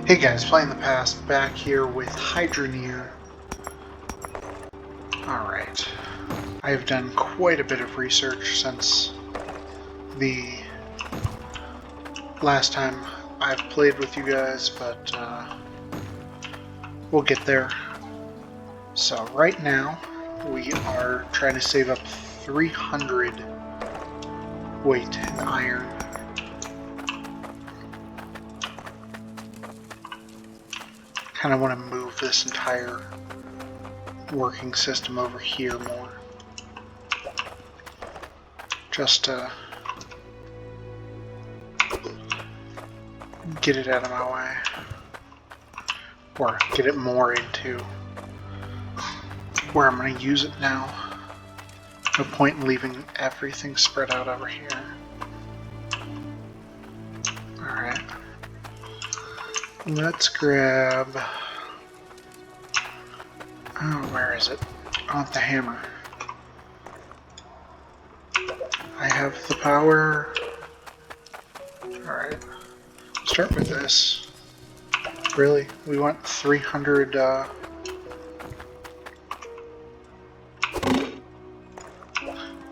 Hey guys, playing the past, back here with Hydroneer. Alright, I've done quite a bit of research since the last time I've played with you guys, but we'll get there. So right now, we are trying to save up 300 weight in iron. Kind of want to move this entire working system over here more, just to get it out of my way, or get it more into where I'm going to use it now. No point in leaving everything spread out over here. Alright. Let's grab... Oh, where is it? I want the hammer. I have the power. Alright. Start with this. Really? We want 300,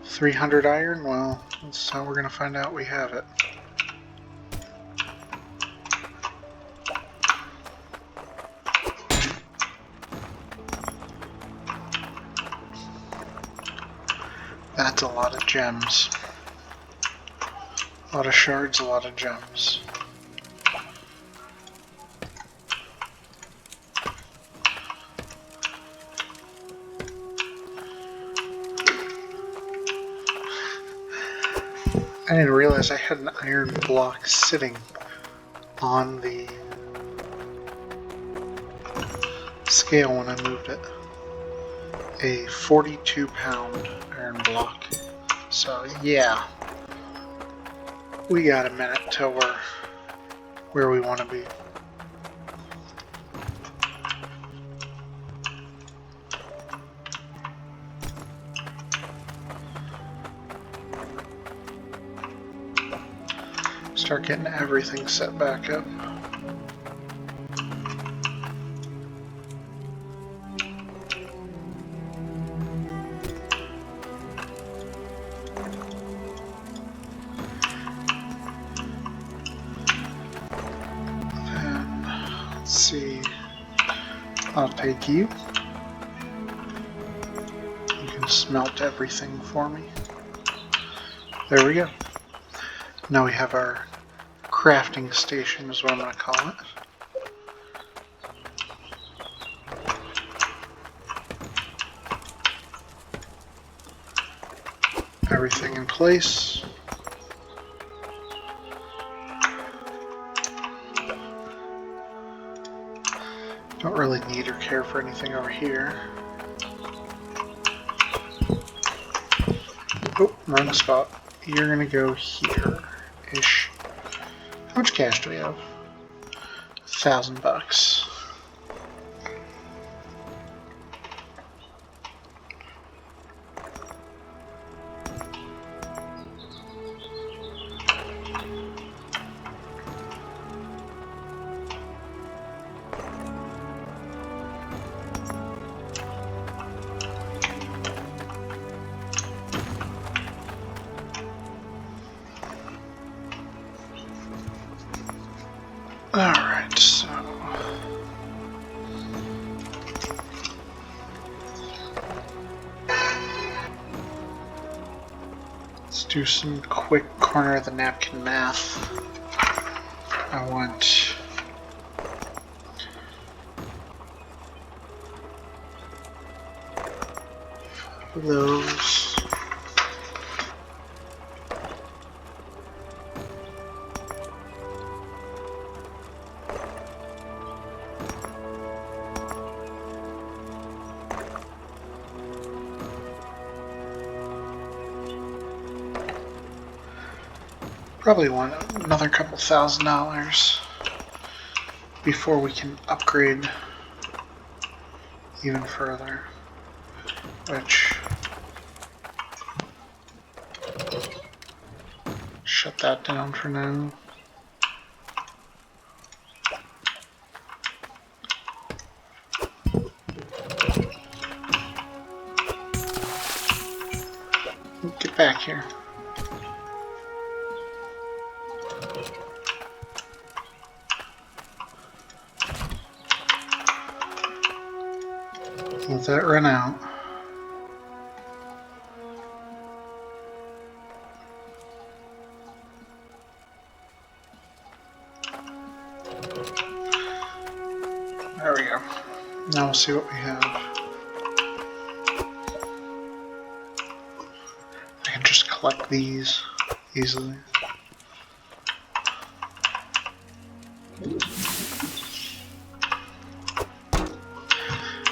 300 iron? Well, that's how we're going to find out we have it. That's a lot of gems. A lot of shards, a lot of gems. I didn't realize I had an iron block sitting on the scale when I moved it. A 42-pound iron block. So yeah, we got a minute till we're where we want to be. Start getting everything set back up. Let's see, I'll take you. You can smelt everything for me. There we go. Now we have our crafting station, is what I'm going to call it. Everything in place. Don't really need or care for anything over here. Oh, wrong spot. You're gonna go here-ish. How much cash do we have? $1,000. Alright, so let's do some quick corner of the napkin math. I want those. Probably want another couple $1,000 before we can upgrade even further, which shut that down for now. back here. Let that run out. There we go. Now we'll see what we have. I can just collect these easily.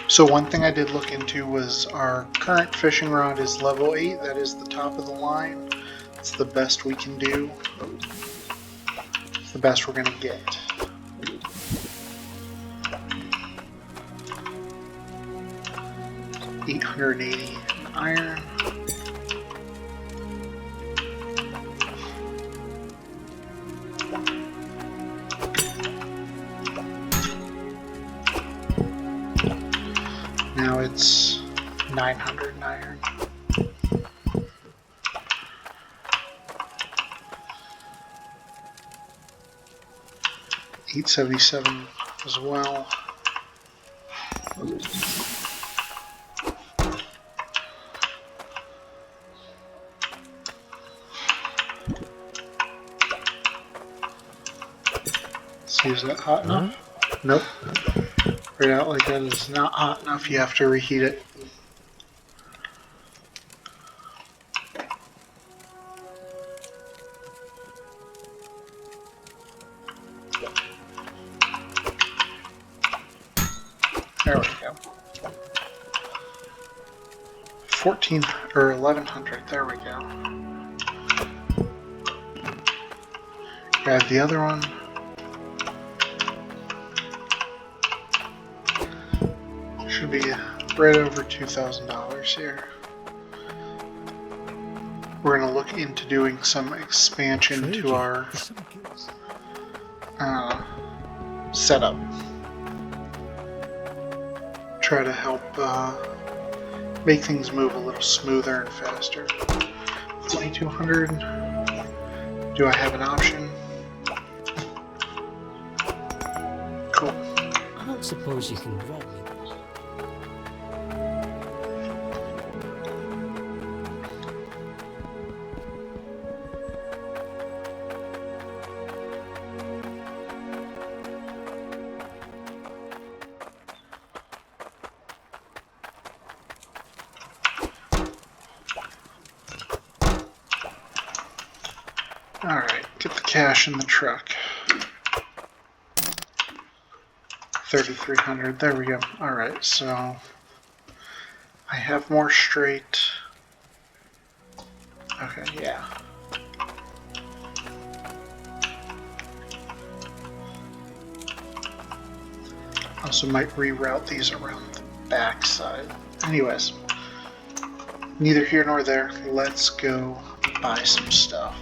So one thing I did look into was our current fishing rod is level 8. That is the top of the line. It's the best we can do. It's the best we're going to get. $880 iron. Now it's 900 iron. $877 as well. Let's see, is that hot enough? Nope. Right out like that is not hot enough. You have to reheat it. There we go. 14 or 1100. There we go. Grab the other one. Should be right over $2,000 here. We're going to look into doing some expansion to our setup. Try to help make things move a little smoother and faster. 2200. Do I have an option? Cool. I don't suppose you can grab me. Alright, get the cash in the truck. 3,300, there we go. Alright, so I have more straight. Okay, yeah. Also might reroute these around the back side. Anyways, neither here nor there. Let's go buy some stuff.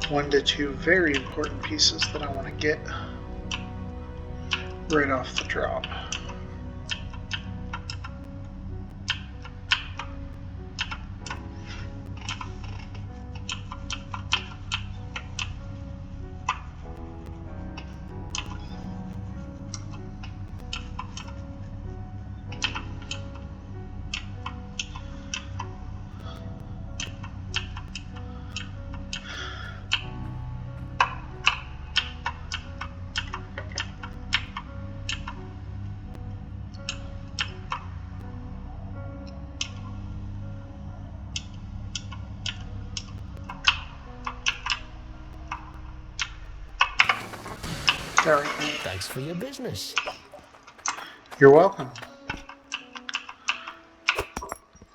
1 to 2 very important pieces that I want to get right off the drop. There we go. Thanks for your business. You're welcome.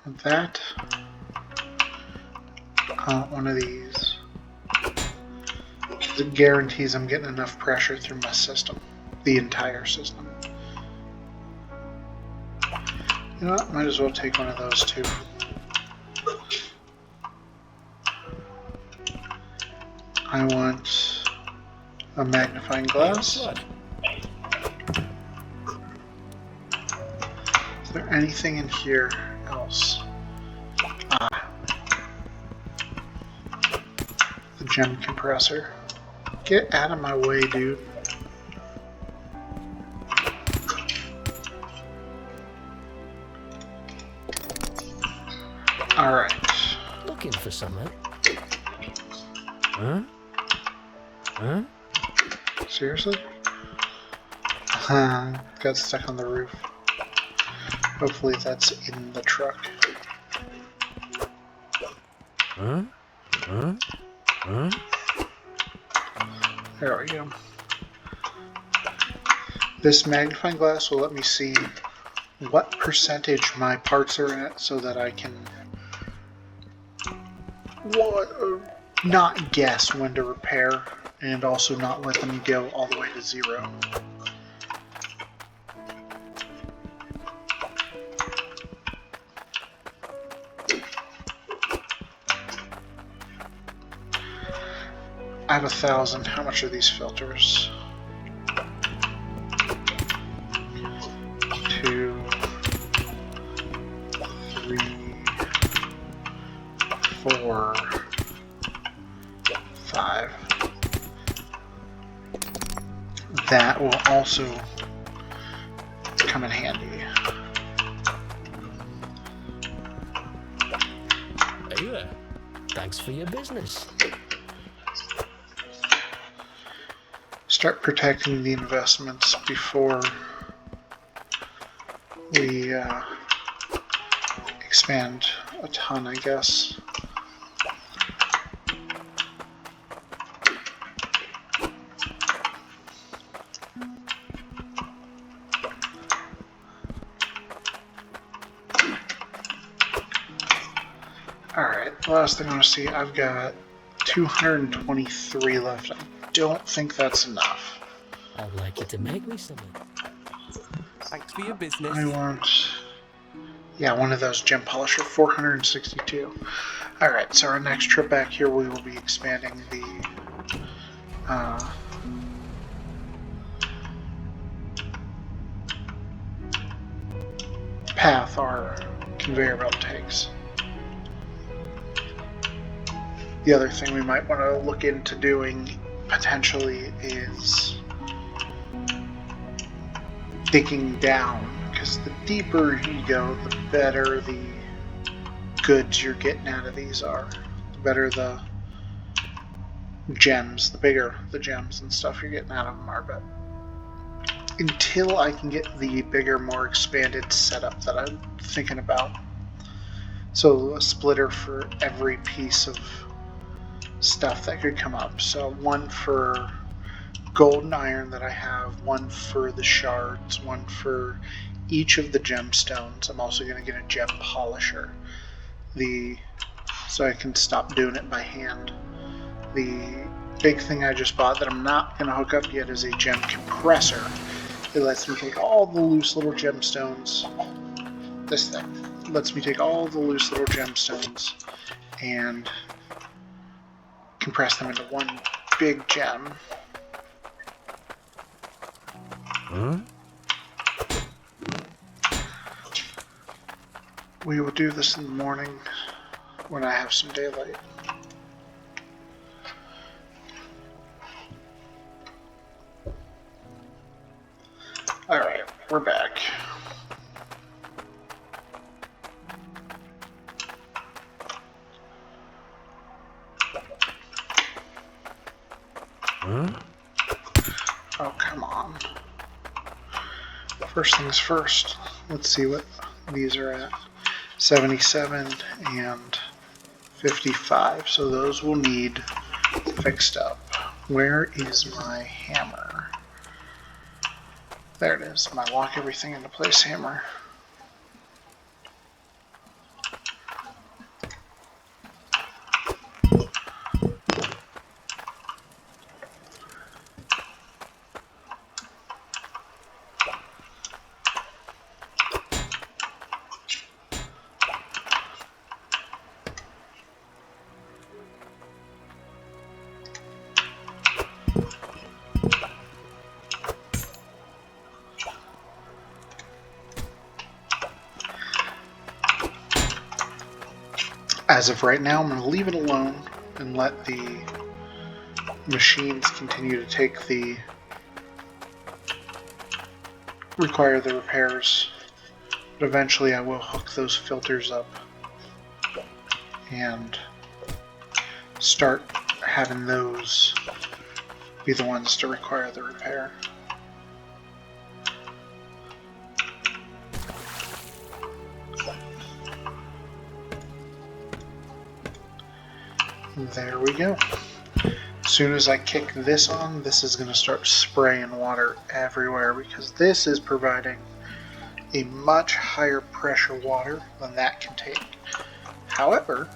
And that. One of these. It guarantees I'm getting enough pressure through my system. The entire system. You know what? Might as well take one of those too. I want a magnifying glass. there anything in here else? Ah, the gem compressor. Get out of my way, dude. Alright. Looking for something? Huh? Huh? Seriously? Got stuck on the roof. Hopefully that's in the truck. Huh? Huh? Huh? There we go. This magnifying glass will let me see what percentage my parts are in it so that I can not guess when to repair and also not let them go all the way to zero. I have 1,000. How much are these filters? 2, 3, 4, 5. That will also come in handy. Hey there. Thanks for your business. Start protecting the investments before we expand a ton, I guess. Alright, the last thing I want to see, I've got 223 left. I don't think that's enough. I'd like you to make me something. Thanks for your business. I want, yeah, one of those gem polisher, 462. Alright, so our next trip back here we will be expanding the path our conveyor belt takes. The other thing we might want to look into doing potentially is digging down, because the deeper you go, the better the goods you're getting out of these are. The better the gems, the bigger the gems and stuff you're getting out of them are. But until I can get the bigger, more expanded setup that I'm thinking about, so a splitter for every piece of stuff that could come up. So one for gold and iron that I have, one for the shards, one for each of the gemstones. I'm also going to get a gem polisher, so I can stop doing it by hand. The big thing I just bought that I'm not going to hook up yet is a gem compressor. It lets me take all the loose little gemstones. This thing lets me take all the loose little gemstones and compress them into one big gem. Huh? We will do this in the morning when I have some daylight. Alright, we're back. Huh? Oh, come on. First things first, let's see what these are at. 77 and 55, so those will need fixed up. Where is my hammer? There it is, my lock everything into place hammer. As of right now, I'm going to leave it alone and let the machines continue to require the repairs. But eventually I will hook those filters up and start having those be the ones to require the repair. There we go. As soon as I kick this on, this is going to start spraying water everywhere because this is providing a much higher pressure water than that can take. However,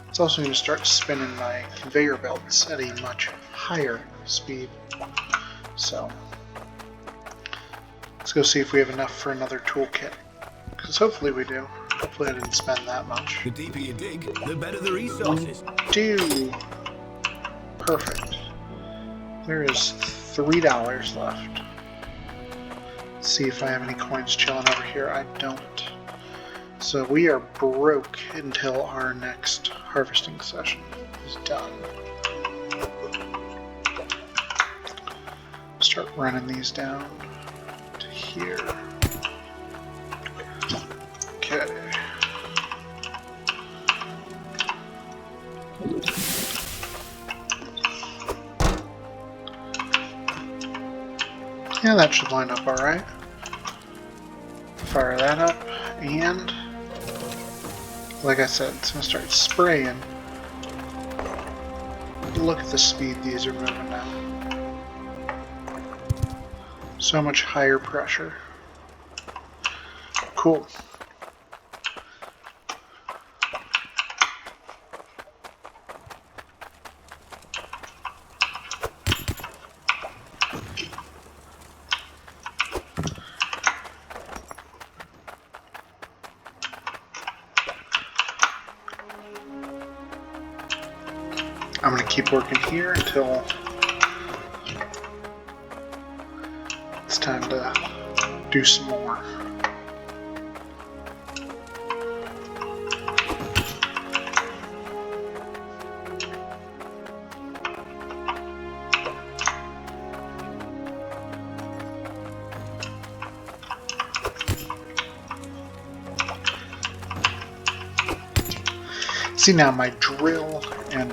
it's also going to start spinning my conveyor belts at a much higher speed. So, let's go see if we have enough for another toolkit. Because hopefully we do. Hopefully I didn't spend that much. The deeper you dig, the better the resources. Do. Perfect. There is $3 left. Let's see if I have any coins chilling over here. I don't. So we are broke until our next harvesting session is done. Start running these down to here. Okay. Yeah, that should line up alright. Fire that up, and like I said, it's going to start spraying. Look at the speed these are moving now. So much higher pressure. Cool. I'm going to keep working here until it's time to do some more. See, now my drill and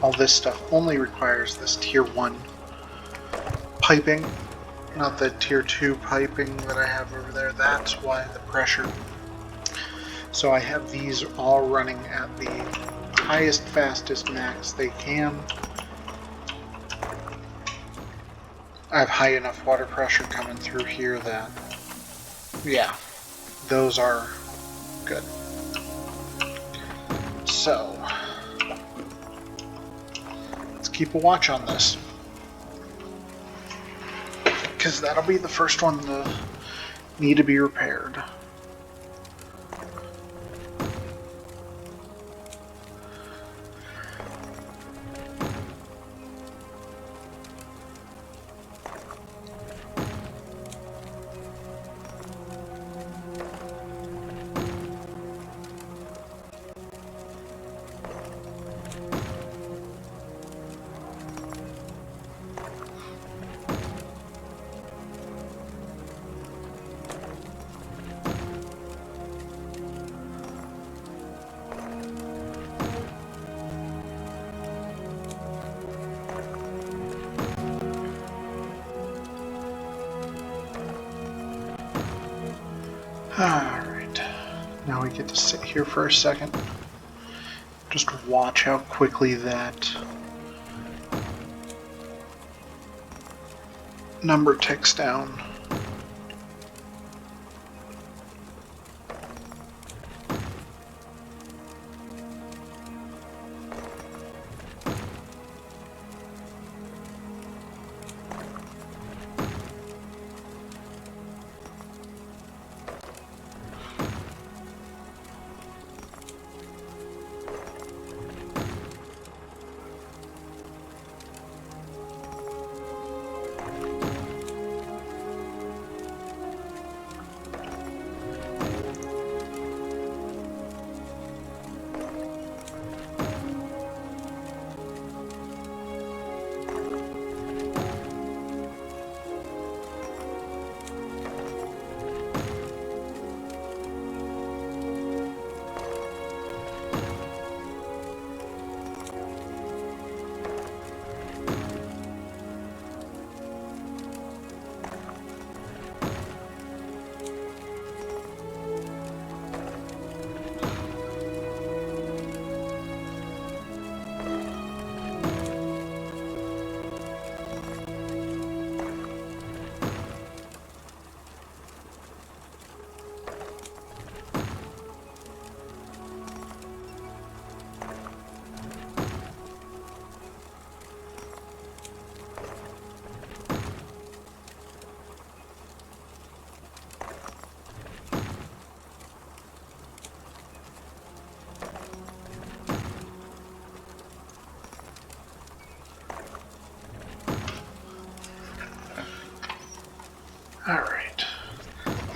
all this stuff only requires this tier 1 piping, not the tier 2 piping that I have over there. That's why the pressure. So I have these all running at the highest, fastest max they can. I have high enough water pressure coming through here that, yeah, those are good. So, let's keep a watch on this, because that'll be the first one to need to be repaired. Alright, now we get to sit here for a second. Just watch how quickly that number ticks down.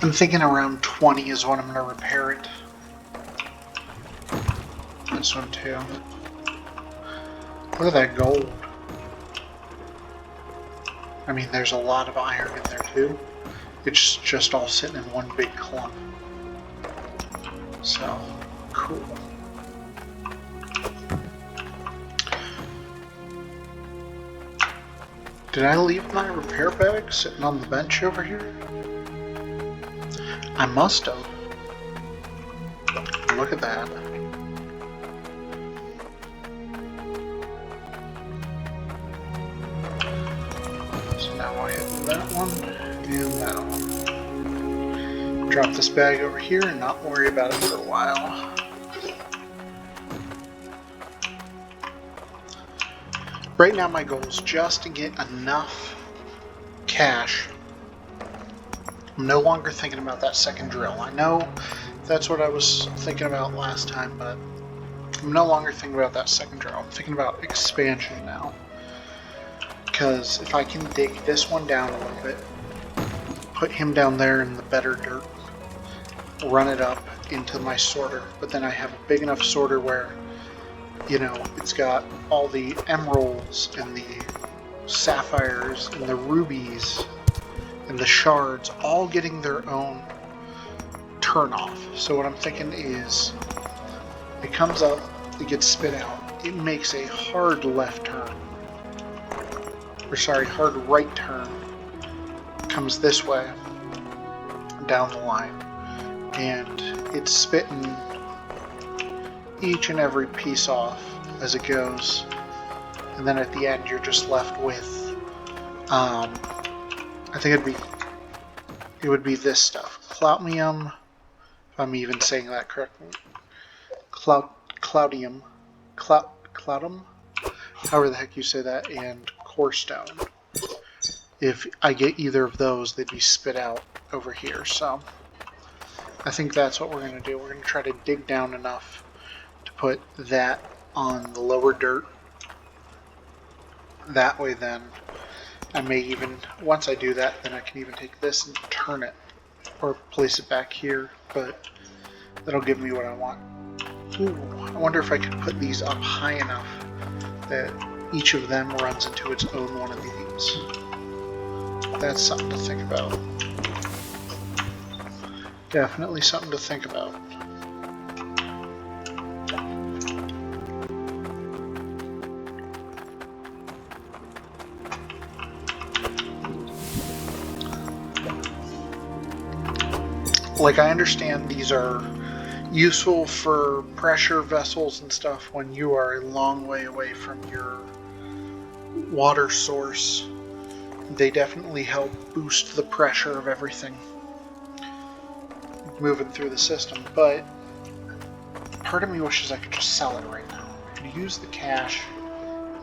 I'm thinking around 20 is what I'm going to repair it. This one too. Look at that gold. I mean, there's a lot of iron in there too. It's just all sitting in one big clump. So, cool. Did I leave my repair bag sitting on the bench over here? I must have. Look at that. So now I hit that one and that one. Drop this bag over here and not worry about it for a while. Right now my goal is just to get enough cash. I'm no longer thinking about that second drill. I know that's what I was thinking about last time, but I'm no longer thinking about that second drill. I'm thinking about expansion now. Because if I can dig this one down a little bit, put him down there in the better dirt, run it up into my sorter, but then I have a big enough sorter where, you know, it's got all the emeralds and the sapphires and the rubies and the shards all getting their own turn off. So what I'm thinking is, it comes up, it gets spit out, it makes a hard left turn, or sorry, hard right turn, comes this way down the line, and it's spitting each and every piece off as it goes, and then at the end you're just left with I think it would be this stuff, cloudium, if I'm even saying that correctly, cloudium, however the heck you say that, and core stone. If I get either of those, they'd be spit out over here. So I think that's what we're going to do. We're going to try to dig down enough to put that on the lower dirt. That way then I may even, once I do that, then I can even take this and turn it or place it back here, but that'll give me what I want. Ooh, I wonder if I could put these up high enough that each of them runs into its own one of these. That's something to think about. Definitely something to think about. Like, I understand these are useful for pressure vessels and stuff when you are a long way away from your water source. They definitely help boost the pressure of everything moving through the system, but part of me wishes I could just sell it right now. I could use the cash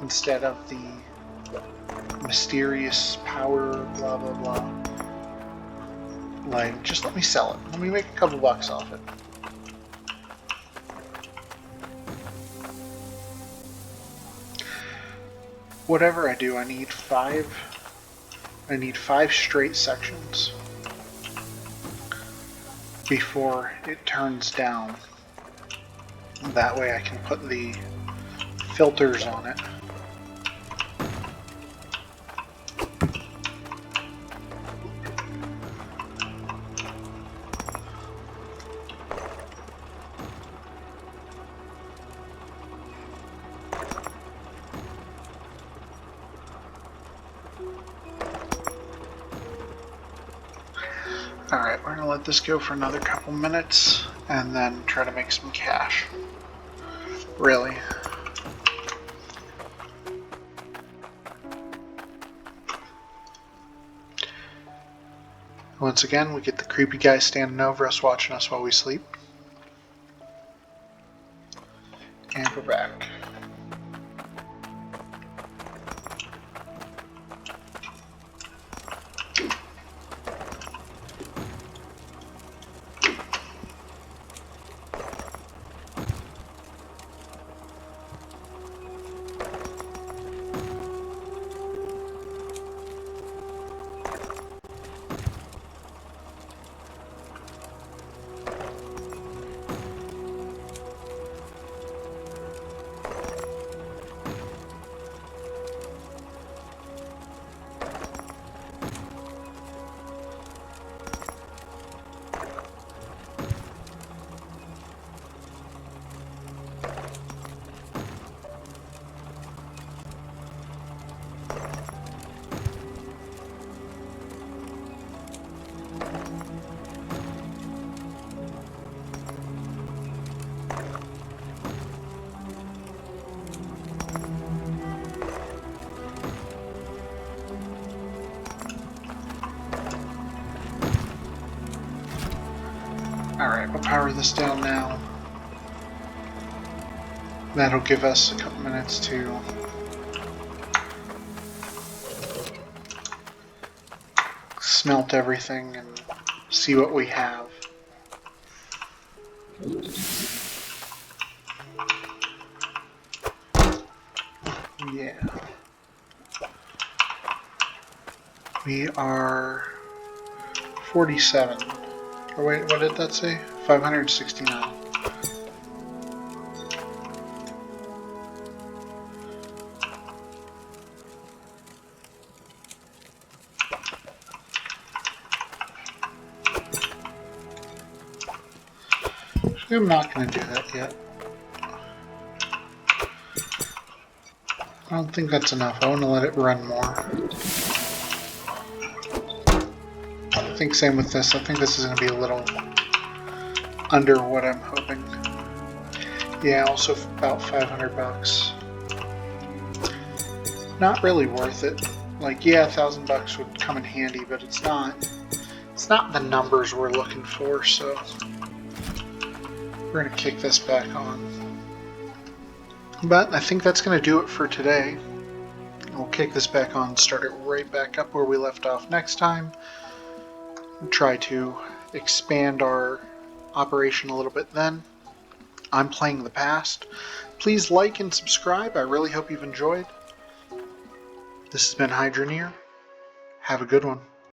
instead of the mysterious power, blah blah blah. Like, just let me sell it. Let me make a couple bucks off it. Whatever I do, I need five straight sections before it turns down. That way I can put the filters on it. Alright, we're going to let this go for another couple minutes and then try to make some cash. Really. Once again, we get the creepy guy standing over us watching us while we sleep. And we're back. Alright, we'll power this down now. That'll give us a couple minutes to smelt everything and see what we have. Yeah. We are 47. Or wait, what did that say? 569. I'm not going to do that yet. I don't think that's enough. I want to let it run more. I think same with this. I think this is going to be a little under what I'm hoping. Yeah, also about 500 bucks. Not really worth it. Like, yeah, $1,000 would come in handy, but it's not the numbers we're looking for, so we're going to kick this back on. But I think that's going to do it for today. We'll kick this back on and start it right back up where we left off next time. We'll try to expand our operation a little bit then. I'm playing the past. Please like and subscribe. I really hope you've enjoyed. This has been Hydroneer. Have a good one.